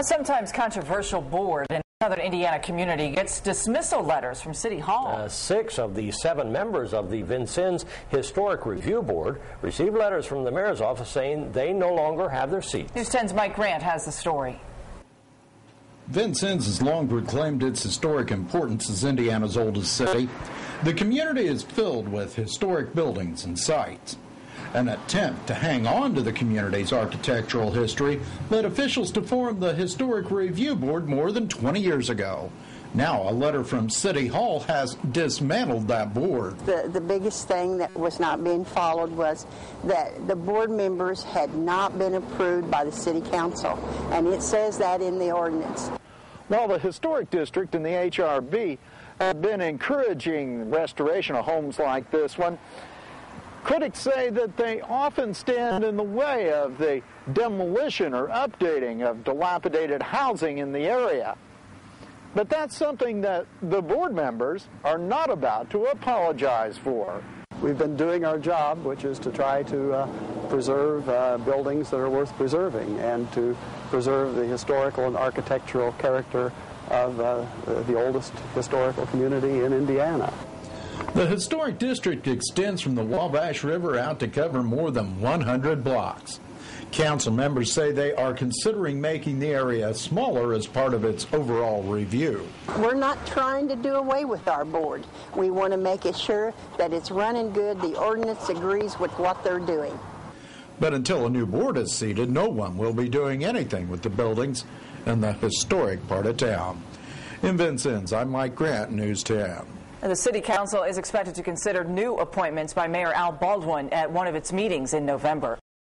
A sometimes controversial board in Southern Indiana community gets dismissal letters from City Hall. 6 of the 7 members of the Vincennes Historic Review Board received letters from the mayor's office saying they no longer have their seats. News 10's Mike Grant has the story. Vincennes has long proclaimed its historic importance as Indiana's oldest city. The community is filled with historic buildings and sites. An attempt to hang on to the community's architectural history led officials to form the Historic Review Board more than 20 years ago. Now a letter from City Hall has dismantled that board. The biggest thing that was not being followed was that the board members had not been approved by the City Council, and it says that in the ordinance. While the Historic District and the HRB have been encouraging restoration of homes like this one, critics say that they often stand in the way of the demolition or updating of dilapidated housing in the area. But that's something that the board members are not about to apologize for. We've been doing our job, which is to try to preserve buildings that are worth preserving and to preserve the historical and architectural character of the oldest historical community in Indiana. The historic district extends from the Wabash River out to cover more than 100 blocks. Council members say they are considering making the area smaller as part of its overall review. We're not trying to do away with our board. We want to make it sure that it's running good. The ordinance agrees with what they're doing. But until a new board is seated, no one will be doing anything with the buildings in the historic part of town. In Vincennes, I'm Mike Grant, News 10. And the City Council is expected to consider new appointments by Mayor Al Baldwin at one of its meetings in November.